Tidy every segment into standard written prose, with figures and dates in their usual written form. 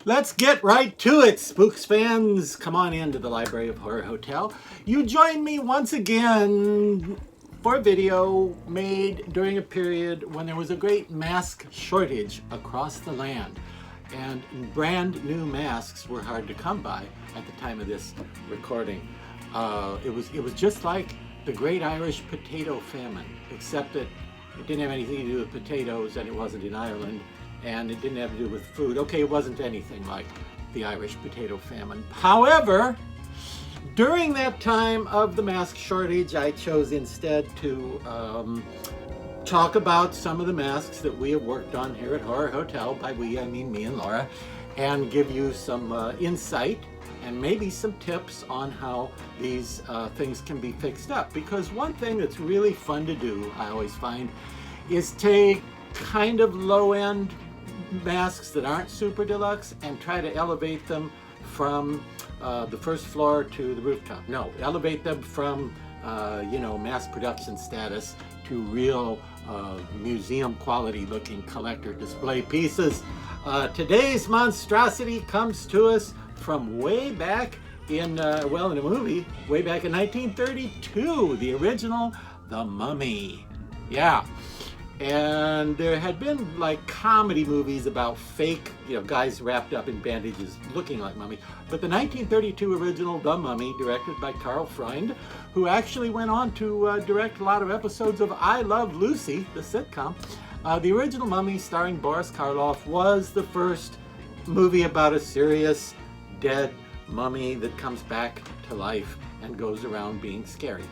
Let's get right to it, Spooks fans. Come on into the Library of Horror Hotel. You join me once again for a video made during a period when there was a great mask shortage across the land. And brand new masks were hard to come by at the time of this recording. It was just like the Great Irish Potato Famine, except that it didn't have anything to do with potatoes and it wasn't in Ireland, and it didn't have to do with food. Okay, it wasn't anything like the Irish Potato Famine. However, during that time of the mask shortage, I chose instead to talk about some of the masks that we have worked on here at Horror Hotel. By we, I mean me and Laura, and give you some insight and maybe some tips on how these things can be fixed up. Because one thing that's really fun to do, I always find, is take kind of low-end masks that aren't super deluxe and try to elevate them from the first floor to the rooftop. No, elevate them from mass production status to real museum quality looking collector display pieces. Today's monstrosity comes to us from way back in a movie way back in 1932, the original The Mummy. Yeah. And there had been like comedy movies about fake, guys wrapped up in bandages looking like mummy. But the 1932 original The Mummy, directed by Karl Freund, who actually went on to direct a lot of episodes of I Love Lucy, the sitcom. The original Mummy, starring Boris Karloff, was the first movie about a serious dead mummy that comes back to life and goes around being scary.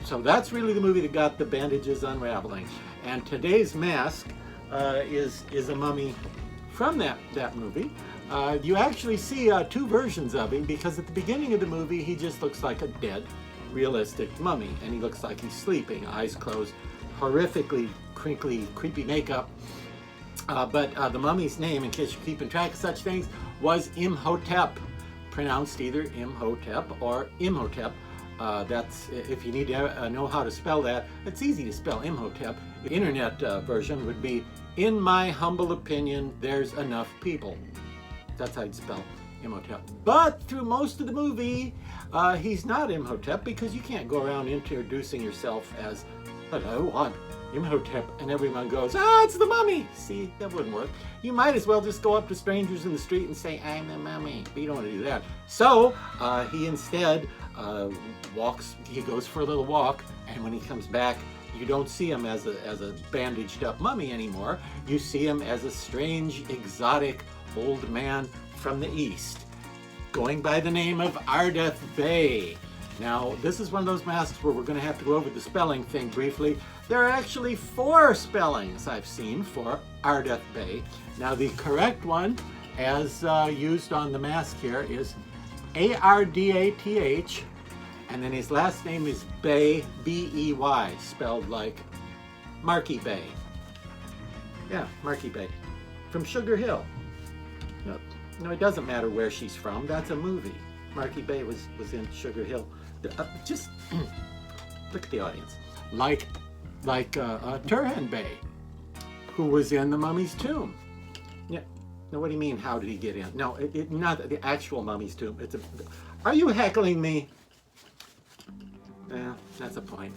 So that's really the movie that got the bandages unraveling. And today's mask is a mummy from that movie. You actually see two versions of him, because at the beginning of the movie he just looks like a dead, realistic mummy, and he looks like he's sleeping, eyes closed, horrifically crinkly, creepy makeup. But the mummy's name, in case you're keeping track of such things, was Imhotep, pronounced either Imhotep or Imhotep. That's, if you need to know how to spell that, it's easy to spell Imhotep. The internet version would be, in my humble opinion, there's enough people. That's how you'd spell Imhotep. But through most of the movie, he's not Imhotep, because you can't go around introducing yourself as, hello, I'm Imhotep, and everyone goes, it's the mummy. See, that wouldn't work. You might as well just go up to strangers in the street and say, I'm the mummy. But you don't want to do that. So he instead he goes for a little walk, and when he comes back, you don't see him as a bandaged up mummy anymore. You see him as a strange, exotic old man from the East, going by the name of Ardath Bay. Now, this is one of those masks where we're going to have to go over the spelling thing briefly. There are actually 4 spellings I've seen for Ardath Bay. Now, the correct one, as used on the mask here, is Ardath, and then his last name is Bay, B-E-Y, spelled like Marky Bay. Yeah, Marky Bay, from Sugar Hill. No, it doesn't matter where she's from. That's a movie. Marky Bay was in Sugar Hill. Just look at the audience. Like Turhan Bay, who was in the mummy's tomb. Yeah. Now, what do you mean, how did he get in? No, not the actual mummy's tomb. Are you heckling me? Yeah, that's a point.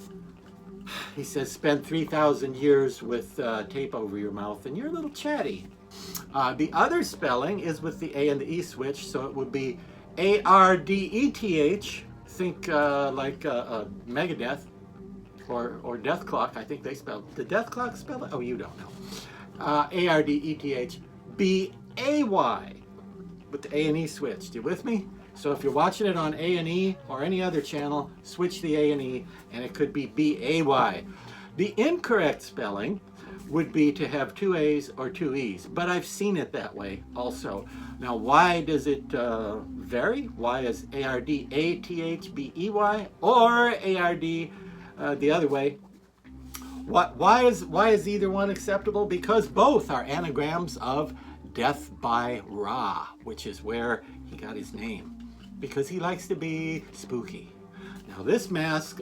He says, spend 3,000 years with tape over your mouth, and you're a little chatty. The other spelling is with the A and the E switch, so it would be Ardeth. Think like Megadeth or Death Clock. I think they spelled. Did Death Clock spell it? Oh, you don't know. Ardeth Bay with the A and E switched. You with me? So if you're watching it on A&E or any other channel, switch the A and E, and it could be B-A-Y. The incorrect spelling would be to have 2 A's or 2 E's, but I've seen it that way also. Now, why does it vary? Why is Ardathbey or Ard the other way? Why is either one acceptable? Because both are anagrams of Death by Ra, which is where he got his name, because he likes to be spooky. Now this mask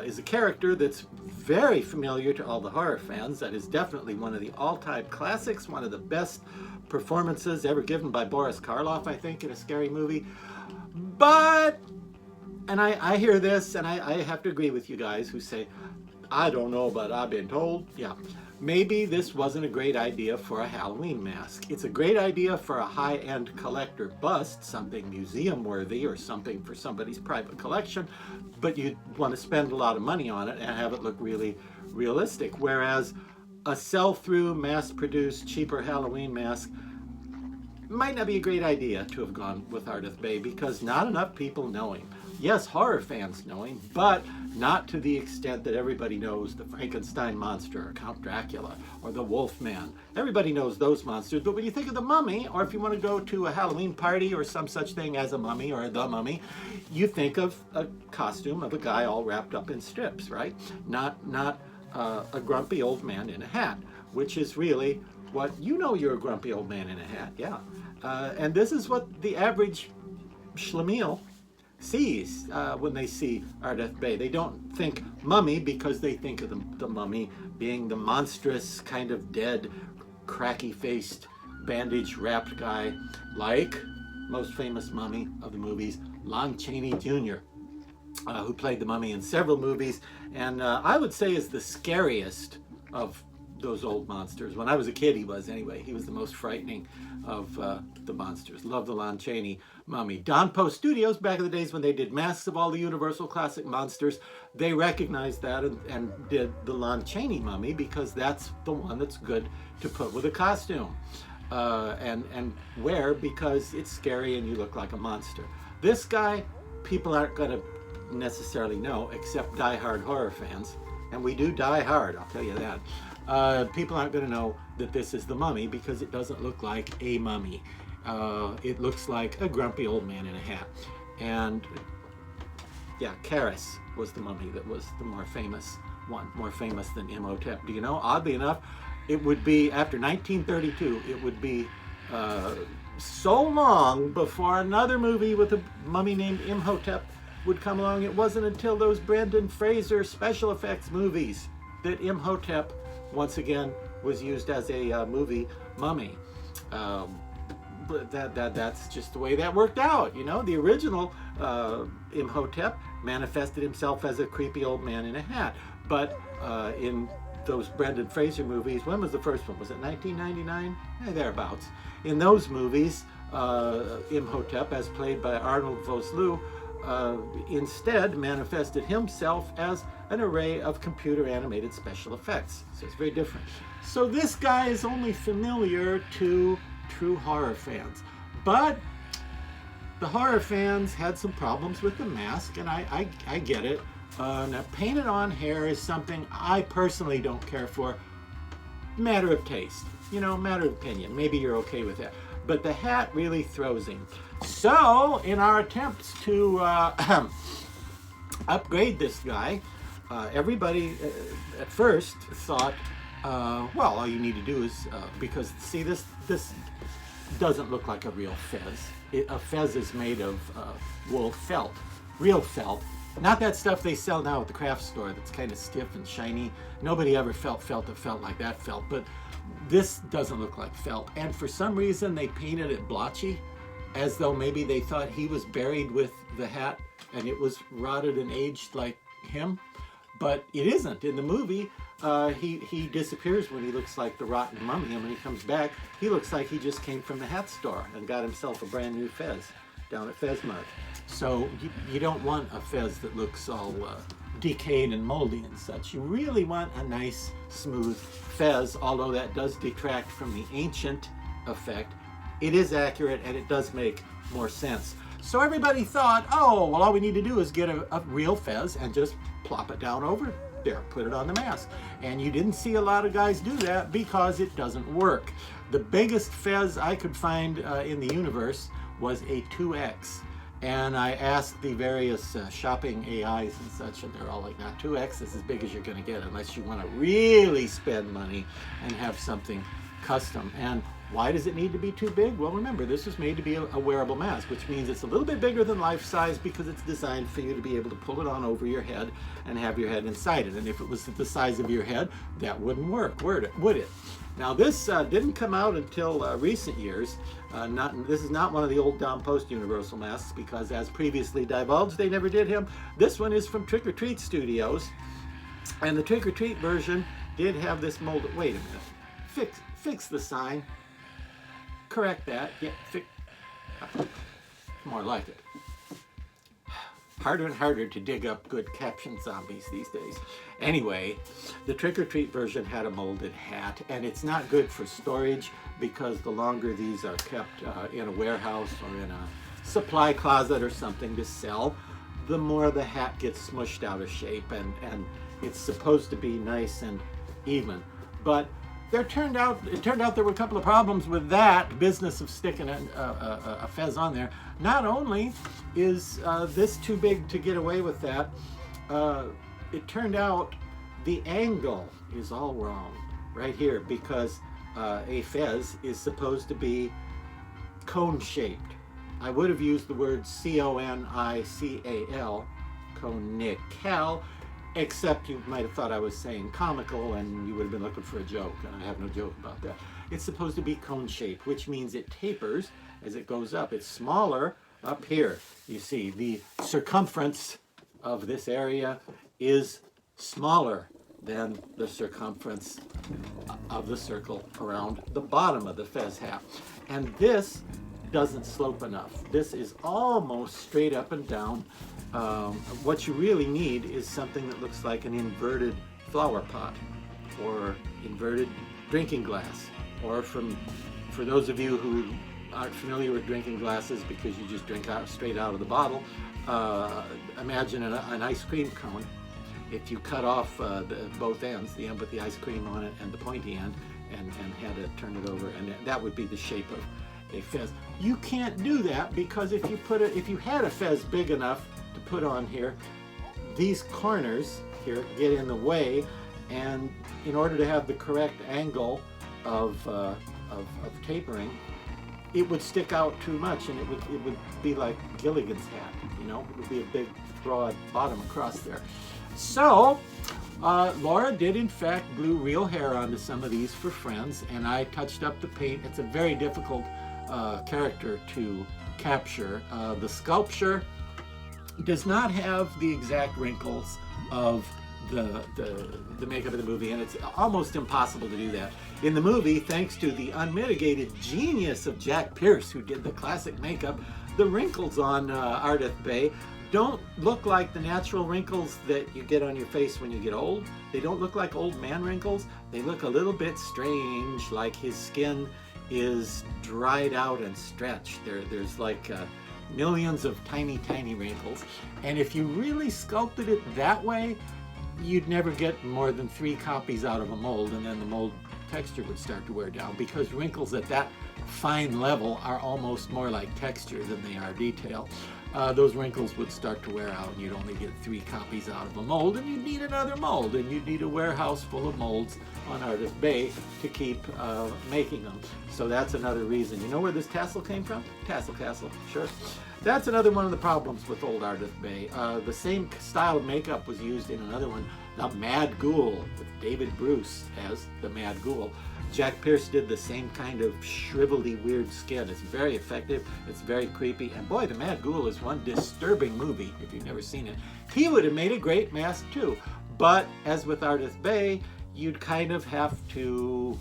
is a character that's very familiar to all the horror fans. That is definitely one of the all-time classics, one of the best performances ever given by Boris Karloff, I think, in a scary movie. But, and I hear this, and I have to agree with you guys who say, I don't know, but I've been told. Yeah, maybe this wasn't a great idea for a Halloween mask. It's a great idea for a high-end collector bust, something museum-worthy or something for somebody's private collection, but you want to spend a lot of money on it and have it look really realistic. Whereas a sell-through, mass-produced, cheaper Halloween mask might not be a great idea to have gone with Ardath Bay because not enough people know him. Yes, horror fans know him, but not to the extent that everybody knows the Frankenstein monster or Count Dracula or the Wolfman. Everybody knows those monsters, but when you think of the Mummy, or if you want to go to a Halloween party or some such thing as a mummy or the Mummy, you think of a costume of a guy all wrapped up in strips, right? Not a grumpy old man in a hat, which is really what, you know, you're a grumpy old man in a hat, yeah. And this is what the average schlemiel sees when they see Ardath Bay. They don't think mummy because they think of the mummy being the monstrous, kind of dead, cracky-faced, bandage-wrapped guy, like most famous mummy of the movies, Lon Chaney Jr., who played the mummy in several movies, and I would say is the scariest of those old monsters. When I was a kid, he was anyway. He was the most frightening of the monsters. Love the Lon Chaney Mummy. Don Post Studios, back in the days when they did masks of all the Universal Classic monsters, they recognized that and did the Lon Chaney Mummy because that's the one that's good to put with a costume and wear because it's scary and you look like a monster. This guy, people aren't going to necessarily know except die-hard horror fans, and we do die hard, I'll tell you that. People aren't going to know that this is the Mummy because it doesn't look like a mummy. It looks like a grumpy old man in a hat. And yeah, Karis was the mummy that was the more famous one, more famous than Imhotep. Do you know, oddly enough, it would be, after 1932, it would be so long before another movie with a mummy named Imhotep would come along. It wasn't until those Brendan Fraser special effects movies that Imhotep once again was used as a movie mummy. But that's just the way that worked out, you know. The original Imhotep manifested himself as a creepy old man in a hat, but in those Brendan Fraser movies, when was the first one? Was it 1999? Thereabouts. In those movies, Imhotep, as played by Arnold Vosloo, instead manifested himself as an array of computer animated special effects. So it's very different. So this guy is only familiar to true horror fans, but the horror fans had some problems with the mask, and I get it. Now, painted on hair is something I personally don't care for. Matter of taste, you know, matter of opinion. Maybe you're okay with that, but the hat really throws him. So in our attempts to upgrade this guy, everybody at first thought, well, all you need to do is, because see, this doesn't look like a real fez. A fez is made of wool felt, real felt. Not that stuff they sell now at the craft store that's kind of stiff and shiny. Nobody ever felt that felt like that felt, but this doesn't look like felt. And for some reason they painted it blotchy, as though maybe they thought he was buried with the hat and it was rotted and aged like him. But it isn't. In the movie, he disappears when he looks like the rotten mummy, and when he comes back, he looks like he just came from the hat store and got himself a brand new fez down at Fezmart. So you don't want a fez that looks all decayed and moldy and such. You really want a nice, smooth fez, although that does detract from the ancient effect. It is accurate and it does make more sense. So everybody thought, oh, well, all we need to do is get a real fez and just plop it down over there, put it on the mask. And you didn't see a lot of guys do that because it doesn't work. The biggest fez I could find in the universe was a 2X. And I asked the various shopping AIs and such, and they're all like, now 2X is as big as you're going to get unless you want to really spend money and have something custom. And Why does it need to be too big? Well, remember, this was made to be a wearable mask, which means it's a little bit bigger than life size because it's designed for you to be able to pull it on over your head and have your head inside it. And if it was the size of your head, that wouldn't work, would it? Now, this didn't come out until recent years. This is not one of the old Down Post Universal masks because, as previously divulged, they never did him. This one is from Trick or Treat Studios, and the Trick or Treat version did have this mold. Wait a minute. Fix the sign. Correct that. Yeah, more like it. Harder and harder to dig up good caption zombies these days. Anyway, the Trick or Treat version had a molded hat, and it's not good for storage because the longer these are kept in a warehouse or in a supply closet or something to sell, the more the hat gets smushed out of shape, and it's supposed to be nice and even. But it turned out there were a couple of problems with that business of sticking a fez on there. Not only is this too big to get away with that, it turned out the angle is all wrong right here because a fez is supposed to be cone-shaped. I would have used the word C-O-N-I-C-A-L, conical, except you might have thought I was saying comical and you would have been looking for a joke, and I have no joke about that. It's supposed to be cone-shaped, which means it tapers as it goes up. It's smaller up here. You see, the circumference of this area is smaller than the circumference of the circle around the bottom of the fez hat. And this doesn't slope enough. This is almost straight up and down. What you really need is something that looks like an inverted flower pot or inverted drinking glass, or for those of you who aren't familiar with drinking glasses because you just drink straight out of the bottle, imagine an ice cream cone. If you cut off both ends, the end with the ice cream on it and the pointy end, and had to turn it over, and that would be the shape of a fez. You can't do that because if you had a fez big enough to put on here, these corners here get in the way, and in order to have the correct angle of tapering, it would stick out too much, and it would be like Gilligan's hat, you know? It would be a big broad bottom across there. So Laura did in fact glue real hair onto some of these for friends, and I touched up the paint. It's a very difficult character to capture. The sculpture does not have the exact wrinkles of the makeup of the movie, and it's almost impossible to do that. In the movie, thanks to the unmitigated genius of Jack Pierce, who did the classic makeup, the wrinkles on Ardath Bay don't look like the natural wrinkles that you get on your face when you get old. They don't look like old man wrinkles. They look a little bit strange, like his skin is dried out and stretched. There's like millions of tiny wrinkles, and if you really sculpted it that way, you'd never get more than 3 copies out of a mold, and then the mold texture would start to wear down because wrinkles at that fine level are almost more like texture than they are detail. Those wrinkles would start to wear out, and you'd only get 3 copies out of a mold, and you'd need another mold, and you'd need a warehouse full of molds on Ardath Bay to keep making them. So that's another reason. You know where this tassel came from? Tassel Castle, sure. That's another one of the problems with old Ardath Bay. The same style of makeup was used in another one, The Mad Ghoul, with David Bruce as the Mad Ghoul. Jack Pierce did the same kind of shrivelly, weird skin. It's very effective, it's very creepy, and boy, The Mad Ghoul is one disturbing movie if you've never seen it. He would have made a great mask too, but as with Ardath Bay, you'd kind of have to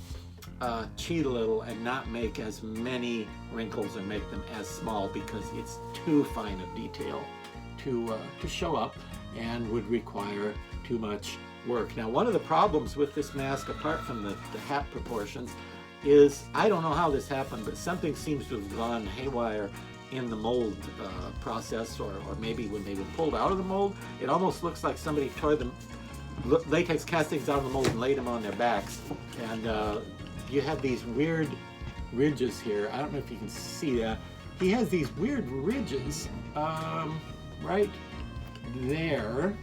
cheat a little and not make as many wrinkles or make them as small because it's too fine of detail to show up and would require too much work. Now, one of the problems with this mask, apart from the hat proportions, is I don't know how this happened, but something seems to have gone haywire in the mold process, or maybe when they were pulled out of the mold, it almost looks like somebody tore the latex castings out of the mold and laid them on their backs. And you have these weird ridges here. I don't know if you can see that. He has these weird ridges right there,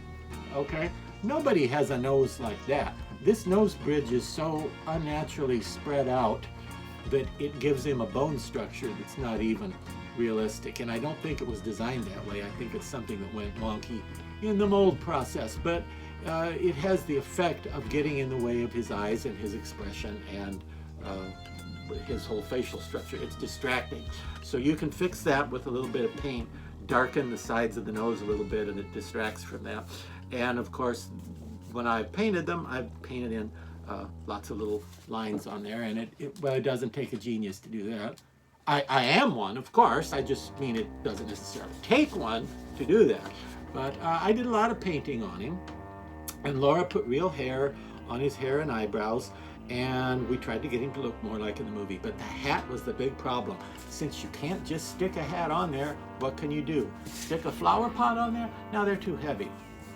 okay? Nobody has a nose like that. This nose bridge is so unnaturally spread out that it gives him a bone structure that's not even realistic. And I don't think it was designed that way. I think it's something that went wonky in the mold process. But it has the effect of getting in the way of his eyes and his expression and his whole facial structure. It's distracting. So you can fix that with a little bit of paint, darken the sides of the nose a little bit, and it distracts from that. And of course, when I've painted them, I've painted in lots of little lines on there, and it doesn't take a genius to do that. I am one, of course. I just mean it doesn't necessarily take one to do that. But I did a lot of painting on him, and Laura put real hair on his hair and eyebrows, and we tried to get him to look more like in the movie. But the hat was the big problem. Since you can't just stick a hat on there, what can you do? Stick a flower pot on there? No, they're too heavy.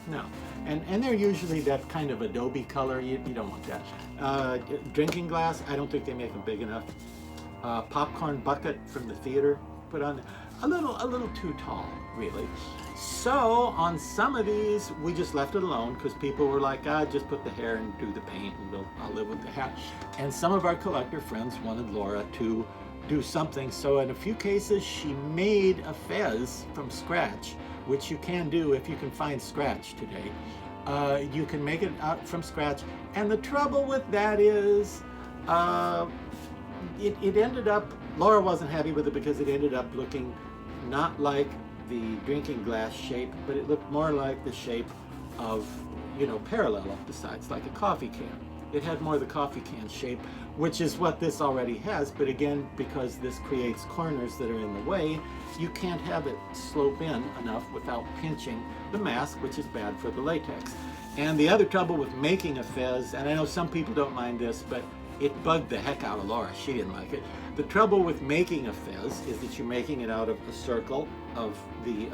No. And they're usually that kind of adobe color. You don't want that. Drinking glass, I don't think they make them big enough. Popcorn bucket from the theater, put on a little too tall, really. So on some of these, we just left it alone because people were like, just put the hair and do the paint, and I'll live with the hat. And some of our collector friends wanted Laura to do something. So in a few cases, she made a fez from scratch, which you can do if you can find scratch today. You can make it out from scratch. And the trouble with that is, it ended up, Laura wasn't happy with it because it ended up looking not like the drinking glass shape, but it looked more like the shape of, parallel up the sides, like a coffee can. It had more of the coffee can shape, which is what this already has, but again, because this creates corners that are in the way, you can't have it slope in enough without pinching the mask, which is bad for the latex. And the other trouble with making a fez, and I know some people don't mind this, but it bugged the heck out of Laura. She didn't like it. The trouble with making a fez is that you're making it out of a circle of the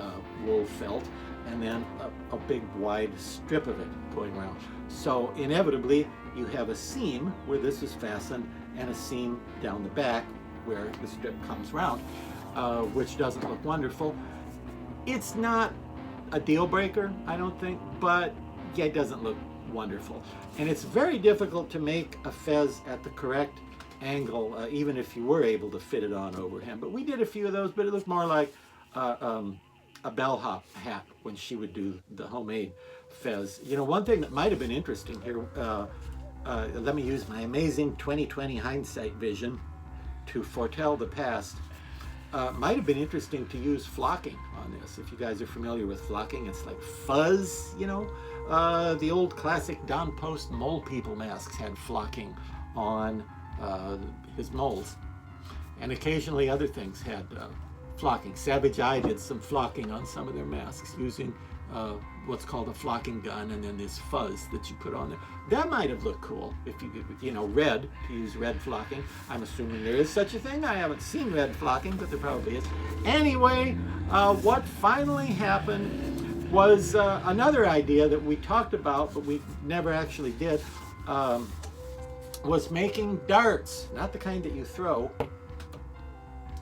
wool felt and then a big wide strip of it going around. So inevitably you have a seam where this is fastened and a seam down the back where the strip comes around, which doesn't look wonderful. It's not a deal breaker, I don't think, but yeah, it doesn't look wonderful. And it's very difficult to make a fez at the correct angle, even if you were able to fit it on over him. But we did a few of those, but it looked more like a bellhop hat when she would do the homemade fez. One thing that might have been interesting here, let me use my amazing 2020 hindsight vision to foretell the past. Might have been interesting to use flocking on this. If you guys are familiar with flocking, it's like fuzz, the old classic Don Post Mole People masks had flocking on his moles. And occasionally other things had flocking. Savage Eye did some flocking on some of their masks using what's called a flocking gun, and then this fuzz that you put on there. That might have looked cool if you could, red, to use red flocking. I'm assuming there is such a thing. I haven't seen red flocking, but there probably is. Anyway, what finally happened was another idea that we talked about, but we never actually did, was making darts. Not the kind that you throw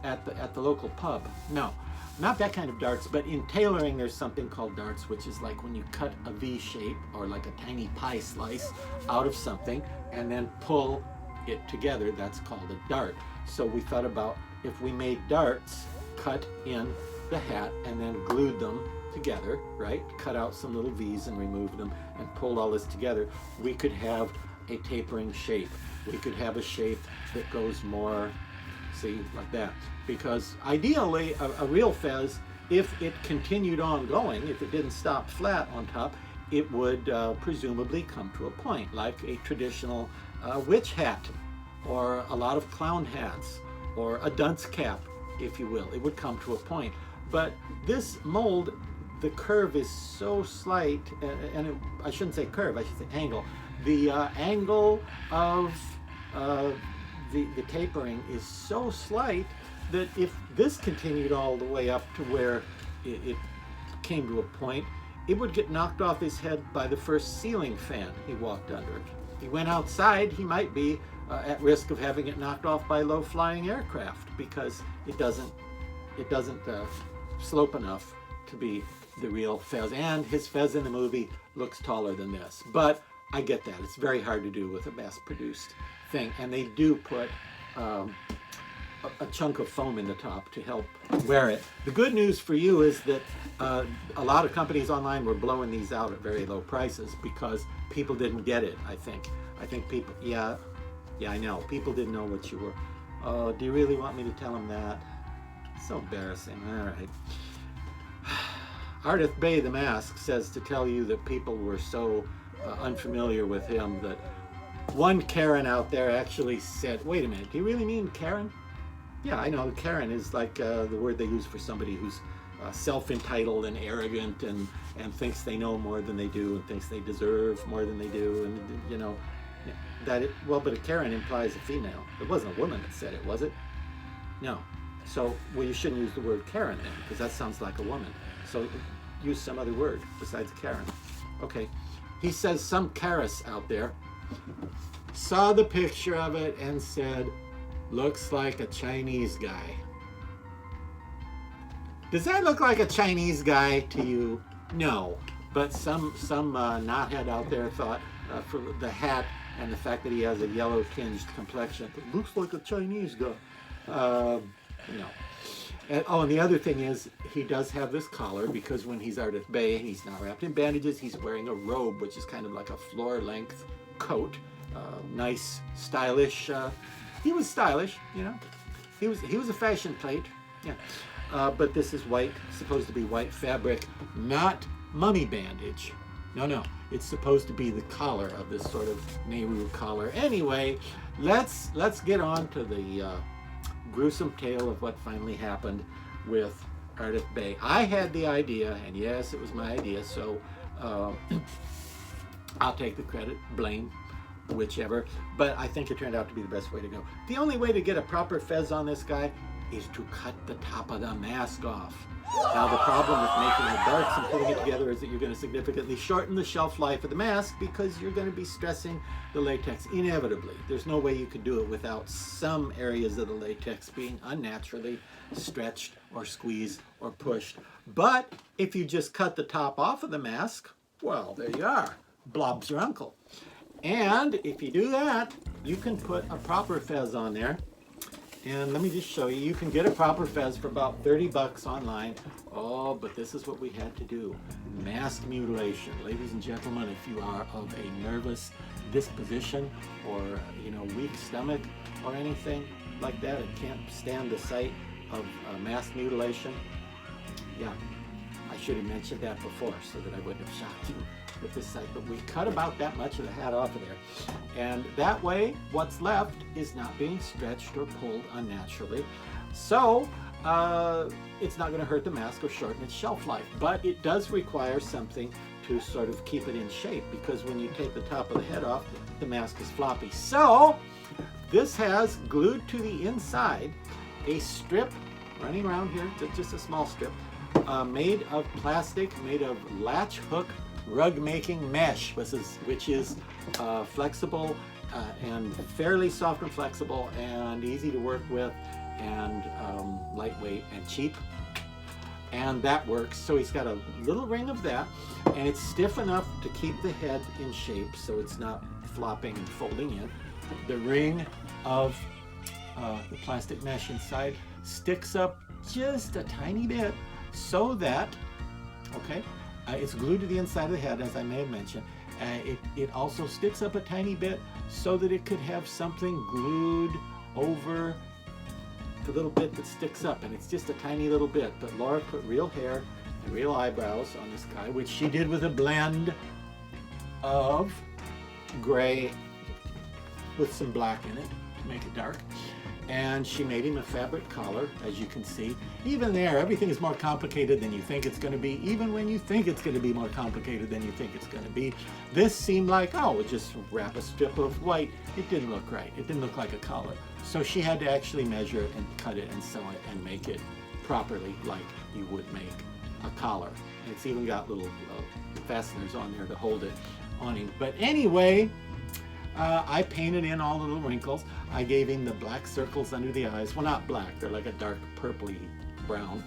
at the local pub. No. Not that kind of darts, but in tailoring there's something called darts, which is like when you cut a V shape or like a tiny pie slice out of something and then pull it together. That's called a dart. So we thought about if we made darts, cut in the hat and then glued them together, right? Cut out some little V's and removed them and pulled all this together, we could have a tapering shape. We could have a shape that goes more, see, like that. Because ideally, a real fez, if it continued on going, if it didn't stop flat on top, it would presumably come to a point, like a traditional witch hat, or a lot of clown hats, or a dunce cap, if you will. It would come to a point. But this mold, the curve is so slight, and I shouldn't say curve, I should say angle. The angle of the tapering is so slight that if this continued all the way up to where it came to a point, it would get knocked off his head by the first ceiling fan he walked under. If he went outside, he might be at risk of having it knocked off by low-flying aircraft because it doesn't slope enough to be the real fez. And his fez in the movie looks taller than this. But I get that. It's very hard to do with a mass-produced thing. And they do put a chunk of foam in the top to help wear it. The good news for you is that a lot of companies online were blowing these out at very low prices because people didn't get it, I think. I think people, yeah, I know. People didn't know what you were. Oh, do you really want me to tell them that? So embarrassing. All right. Ardath Bay, the mask, says to tell you that people were so unfamiliar with him that one Karen out there actually said, wait a minute, do you really mean Karen? Yeah, I know. Karen is like the word they use for somebody who's self-entitled and arrogant and thinks they know more than they do and thinks they deserve more than they do. And, you know, well, but a Karen implies a female. It wasn't a woman that said it, was it? No. So, well, you shouldn't use the word Karen then, because that sounds like a woman. So use some other word besides Karen. Okay. He says some Karis out there saw the picture of it and said, looks like a Chinese guy. Does that look like a Chinese guy to you? No. But some knothead out there thought for the hat and the fact that he has a yellow tinged complexion, it looks like a Chinese guy. No. And the other thing is, he does have this collar because when he's Ardath Bay and he's not wrapped in bandages, he's wearing a robe, which is kind of like a floor-length coat. Nice, stylish. He was stylish, you know. He was a fashion plate, yeah. But this is white, supposed to be white fabric, not mummy bandage. No, it's supposed to be the collar of this sort of Nehru collar. Anyway, let's get on to the gruesome tale of what finally happened with Ardath Bay. I had the idea, and yes, it was my idea, so I'll take the credit, blame, whichever, but I think it turned out to be the best way to go. The only way to get a proper fez on this guy is to cut the top of the mask off. Now the problem with making the darts and putting it together is that you're going to significantly shorten the shelf life of the mask because you're going to be stressing the latex inevitably. There's no way you could do it without some areas of the latex being unnaturally stretched or squeezed or pushed. But if you just cut the top off of the mask, well, there you are. Blob's your uncle. And if you do that, you can put a proper fez on there. And let me just show you. You can get a proper fez for about 30 bucks online. Oh, but this is what we had to do. Mask mutilation. Ladies and gentlemen, if you are of a nervous disposition or, you know, weak stomach or anything like that and can't stand the sight of mask mutilation, yeah, I should have mentioned that before so that I wouldn't have shocked you with this site, but we cut about that much of the hat off of there, and that way what's left is not being stretched or pulled unnaturally, so it's not going to hurt the mask or shorten its shelf life, but it does require something to sort of keep it in shape, because when you take the top of the head off, the mask is floppy. So this has glued to the inside a strip running around here, just a small strip, made of plastic, made of latch hook rug making mesh, which is flexible and fairly soft and flexible and easy to work with and lightweight and cheap, and that works. So he's got a little ring of that, and it's stiff enough to keep the head in shape so it's not flopping and folding in. The ring of the plastic mesh inside sticks up just a tiny bit so that, okay, it's glued to the inside of the head, as I may have mentioned. It also sticks up a tiny bit so that it could have something glued over the little bit that sticks up, and it's just a tiny little bit. But Laura put real hair and real eyebrows on this guy, which she did with a blend of gray with some black in it to make it dark. And she made him a fabric collar, as you can see. Even there, everything is more complicated than you think it's going to be, even when you think it's going to be more complicated than you think it's going to be. This seemed like, oh, we'll just wrap a strip of white. It didn't look right. It didn't look like a collar. So she had to actually measure it and cut it and sew it and make it properly like you would make a collar. And it's even got little fasteners on there to hold it on him. But anyway, I painted in all the little wrinkles. I gave him the black circles under the eyes. Well, not black, they're like a dark purpley brown,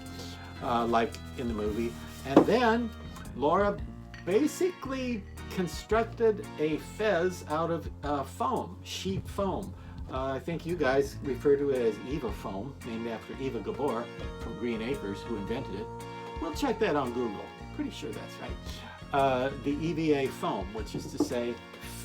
like in the movie. And then Laura basically constructed a fez out of foam, sheet foam. I think you guys refer to it as Eva foam, named after Eva Gabor from Green Acres, who invented it. We'll check that on Google. Pretty sure that's right. The EVA foam, which is to say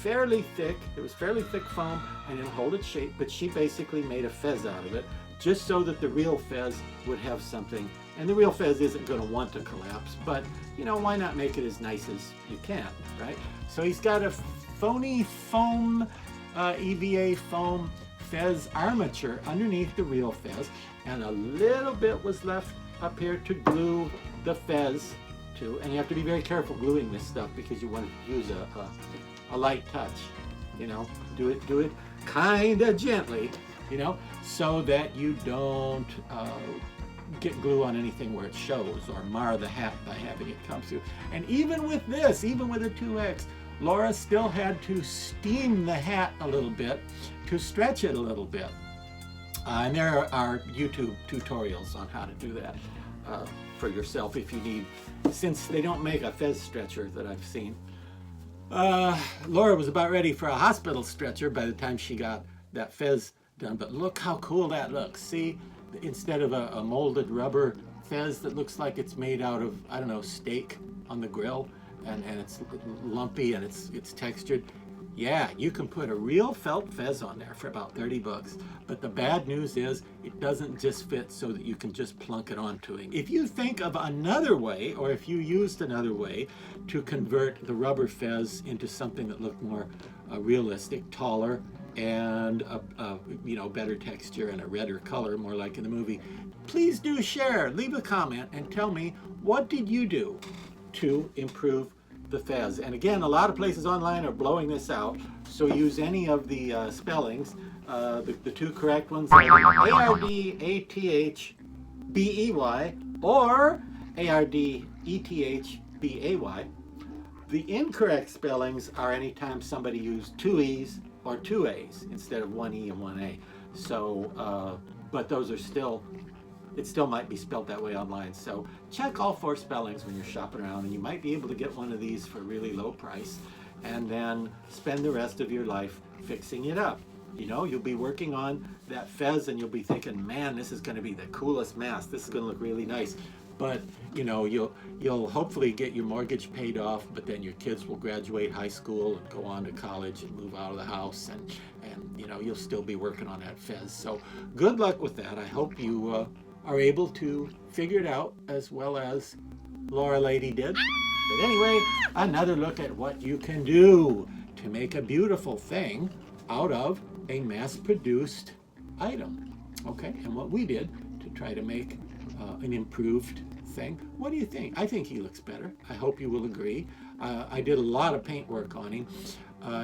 fairly thick. It was fairly thick foam and it'll hold its shape, but she basically made a fez out of it just so that the real fez would have something. And the real fez isn't going to want to collapse, but you know, why not make it as nice as you can, right? So he's got a phony foam, EVA foam fez armature underneath the real fez, and a little bit was left up here to glue the fez to. And you have to be very careful gluing this stuff because you want to use a light touch, you know, do it kind of gently, you know, so that you don't get glue on anything where it shows or mar the hat by having it come through. And even with this, even with a 2X, Laura still had to steam the hat a little bit to stretch it a little bit. And there are YouTube tutorials on how to do that for yourself if you need, since they don't make a fez stretcher that I've seen. Laura was about ready for a hospital stretcher by the time she got that fez done, but look how cool that looks. See, instead of a molded rubber fez that looks like it's made out of, I don't know, steak on the grill, and it's lumpy and it's textured. Yeah, you can put a real felt fez on there for about 30 bucks. But the bad news is it doesn't just fit so that you can just plunk it onto it. If you think of another way, or if you used another way to convert the rubber fez into something that looked more realistic, taller, and you know, better texture and a redder color, more like in the movie, please do share, leave a comment and tell me, what did you do to improve the fez? And again, a lot of places online are blowing this out, so use any of the spellings. The two correct ones are ARDATHBEY or ARDETHBAY. The incorrect spellings are anytime somebody used two E's or two A's instead of one E and one A. So, but those are still, it still might be spelled that way online. So check all four spellings when you're shopping around, and you might be able to get one of these for a really low price and then spend the rest of your life fixing it up. You know, you'll be working on that fez and you'll be thinking, man, this is going to be the coolest mask. This is going to look really nice. But you know, you'll hopefully get your mortgage paid off, but then your kids will graduate high school and go on to college and move out of the house, and you know, you'll still be working on that fez. So good luck with that. I hope you are able to figure it out as well as Laura Lady did. But anyway, another look at what you can do to make a beautiful thing out of a mass-produced item. Okay, and what we did to try to make an improved thing. What do you think? I think he looks better. I hope you will agree. I did a lot of paint work on him,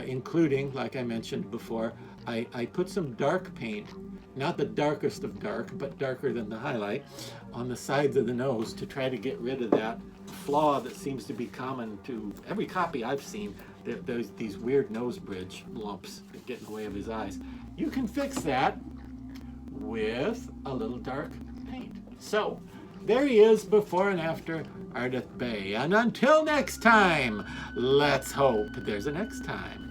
including, like I mentioned before, I put some dark paint, not the darkest of dark, but darker than the highlight, on the sides of the nose to try to get rid of that flaw that seems to be common to every copy I've seen. There's these weird nose bridge lumps that get in the way of his eyes. You can fix that with a little dark paint. So there he is, before and after Ardath Bay. And until next time, let's hope there's a next time.